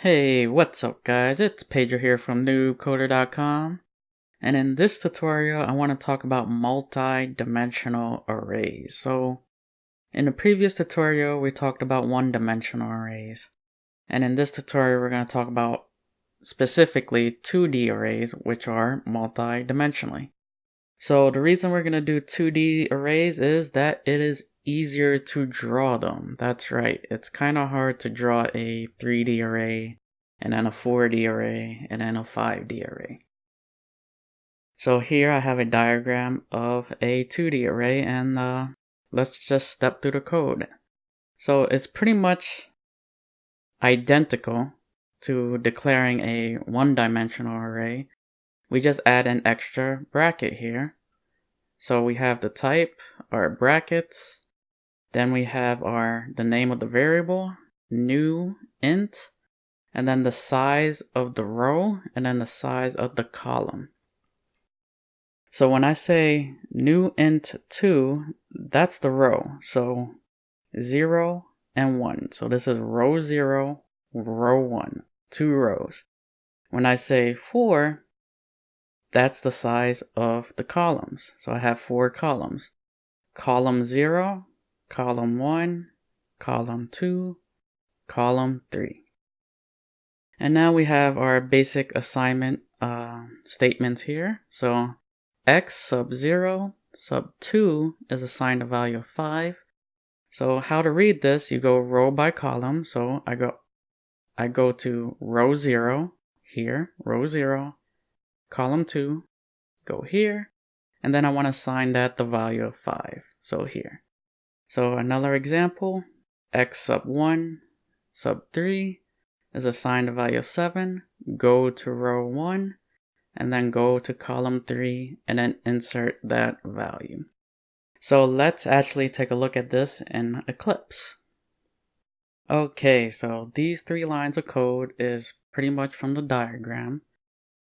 Hey, what's up guys? It's Pedro here from NoobCoder.com, and in this tutorial I want to talk about multi-dimensional arrays. So in the previous tutorial we talked about one-dimensional arrays, and in this tutorial we're going to talk about specifically 2D arrays, which are multi-dimensionally. So the reason we're going to do 2D arrays is that it is easier to draw them. That's right, it's kind of hard to draw a 3D array and then a 4D array and then a 5D array. So here I have a diagram of a 2D array, and let's just step through the code. So it's pretty much identical to declaring a one-dimensional array. We just add an extra bracket here. So we have the type, our brackets, then we have the name of the variable, new int, and then the size of the row, and then the size of the column. So when I say new int 2, that's the row. So 0 and 1. So this is row 0, row 1, 2 rows. When I say 4, that's the size of the columns. So I have 4 columns. Column 0, column 1, column 2, column 3. And now we have our basic assignment statements here. So x sub 0 sub 2 is assigned a value of 5. So how to read this, you go row by column. So I go to row 0 here, row 0, column 2, go here, and then I want to assign that the value of 5. So here. So another example, x sub 1 sub 3 is assigned a value of 7, go to row 1, and then go to column 3, and then insert that value. So let's actually take a look at this in Eclipse. Okay, so these 3 lines of code is pretty much from the diagram.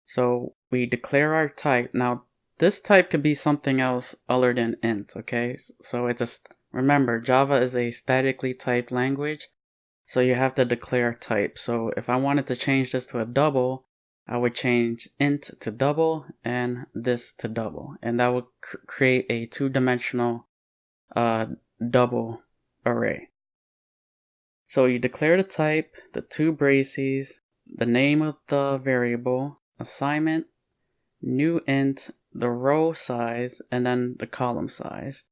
So we declare our type. Now this type could be something else other than int, okay? So remember, Java is a statically typed language. So you have to declare type. So if I wanted to change this to a double, I would change int to double and this to double. And that would create a 2-dimensional double array. So you declare the type, the 2 braces, the name of the variable, assignment, new int, the row size, and then the column size.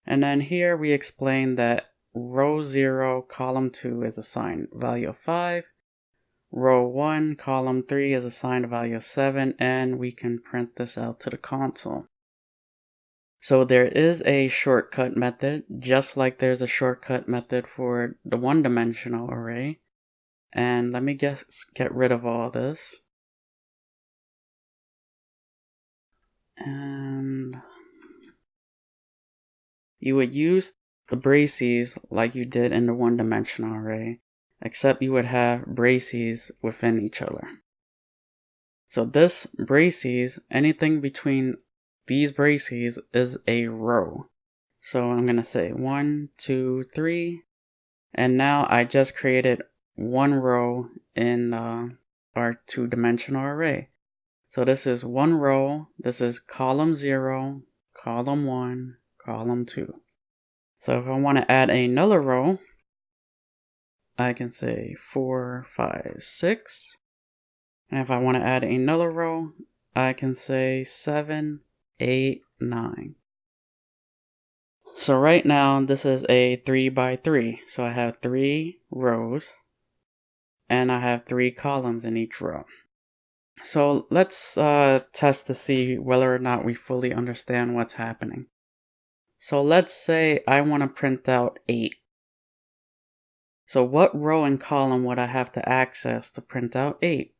And then here we explain that row 0, column 2 is assigned value of 5. Row 1, column 3 is assigned a value of 7, and we can print this out to the console. So there is a shortcut method, just like there's a shortcut method for the one-dimensional array. And let me just get rid of all this. And you would use the braces like you did in the one-dimensional array, except you would have braces within each other. So this braces, anything between these braces is a row. So I'm going to say 1, 2, 3, and now I just created one row in our 2-dimensional array. So this is one row, this is column 0, column 1, column 2. So if I want to add another row, I can say 4, 5, 6. And if I want to add another row, I can say 7, 8, 9. So right now, this is a 3 by 3. So I have 3 rows, and I have 3 columns in each row. So let's test to see whether or not we fully understand what's happening. So let's say I want to print out 8. So what row and column would I have to access to print out 8?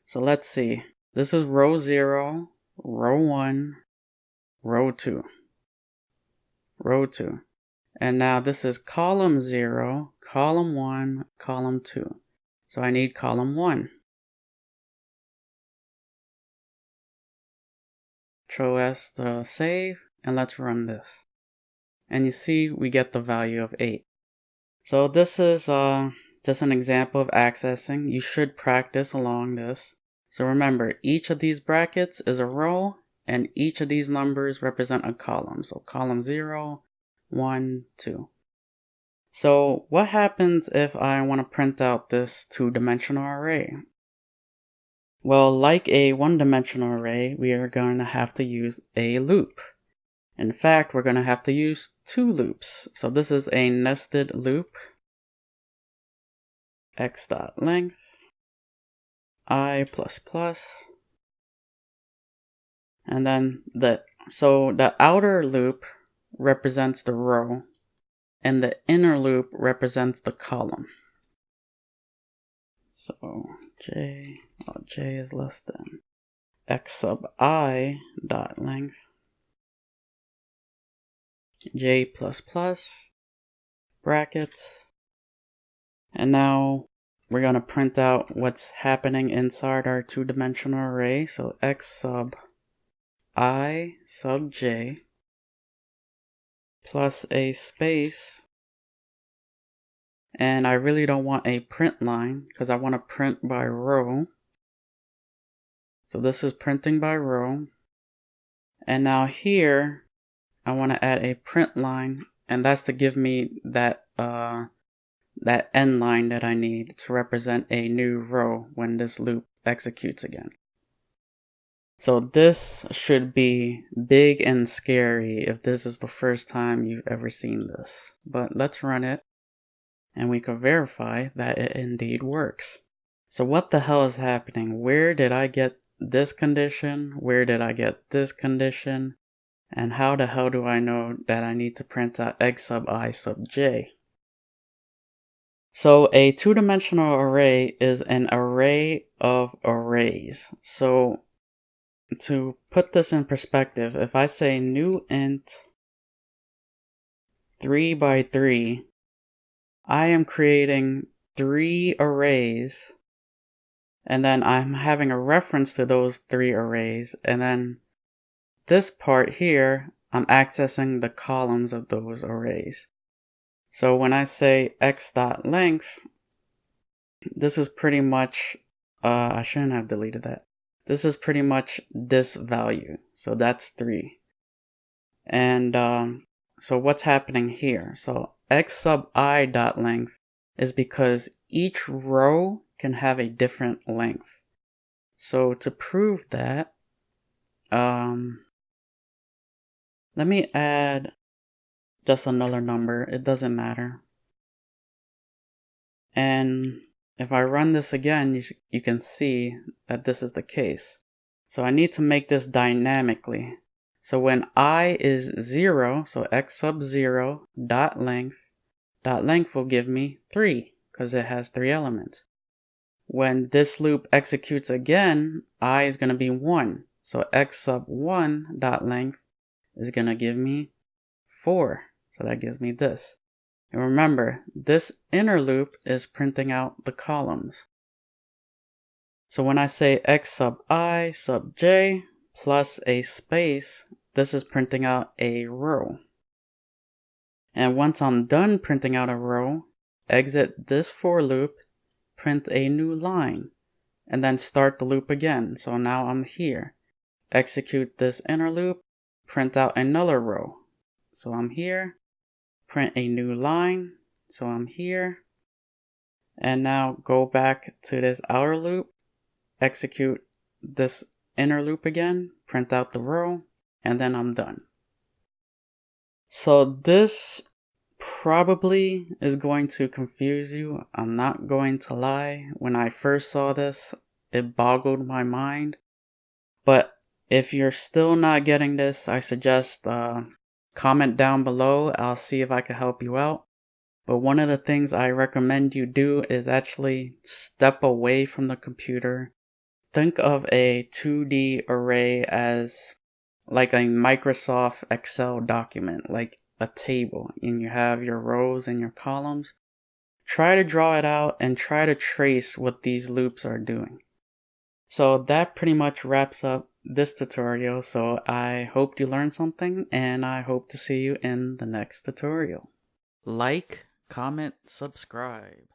So let's see. This is row 0, row 1, row 2, row 2. And now this is column 0, column 1, column 2. So I need column 1. Control S to save, and let's run this. And you see we get the value of 8. So this is just an example of accessing. You should practice along this. So remember, each of these brackets is a row, and each of these numbers represent a column. So column 0, 1, 2. So what happens if I want to print out this two-dimensional array? Well, like a one-dimensional array, we are going to have to use a loop. In fact, we're going to have to use two loops. So this is a nested loop. X.length, I++, and then the outer loop represents the row, and the inner loop represents the column. So j is less than x sub I dot length j++ brackets, and now we're going to print out what's happening inside our two-dimensional array. So x sub I sub j plus a space, and I really don't want a print line because I want to print by row. So this is printing by row, and now here I want to add a print line, and that's to give me that end line that I need to represent a new row when this loop executes again. So this should be big and scary if this is the first time you've ever seen this. But let's run it, and we can verify that it indeed works. So what the hell is happening? Where did I get this condition? Where did I get this condition? And how the hell do I know that I need to print out x sub I sub j? So a two-dimensional array is an array of arrays. So to put this in perspective, if I say new int 3 by 3, I am creating 3 arrays, and then I'm having a reference to those 3 arrays, and then this part here, I'm accessing the columns of those arrays. So when I say x.length, this is pretty much, I shouldn't have deleted that. This is pretty much this value. So that's 3. And so what's happening here? So x sub I dot length is because each row can have a different length. So to prove that, let me add just another number. It doesn't matter. And if I run this again, you can see that this is the case. So I need to make this dynamically. So when I is 0, so x sub 0 dot length will give me 3 because it has 3 elements. When this loop executes again, I is going to be 1. So x sub 1 dot length is going to give me 4. So that gives me this. And remember, this inner loop is printing out the columns. So when I say x sub I sub j plus a space, this is printing out a row. And once I'm done printing out a row, exit this for loop, print a new line, and then start the loop again. So now I'm here. Execute this inner loop, print out another row. So I'm here. Print a new line, so I'm here, and now go back to this outer loop, execute this inner loop again, print out the row, and then I'm done. So this probably is going to confuse you. I'm not going to lie. When I first saw this, it boggled my mind. But if you're still not getting this, I suggest comment down below. I'll see if I can help you out. But one of the things I recommend you do is actually step away from the computer. Think of a 2D array as like a Microsoft Excel document, like a table, and you have your rows and your columns. Try to draw it out and try to trace what these loops are doing. So that pretty much wraps up this tutorial. So I hope you learned something, and I hope to see you in the next tutorial. Like, comment, subscribe.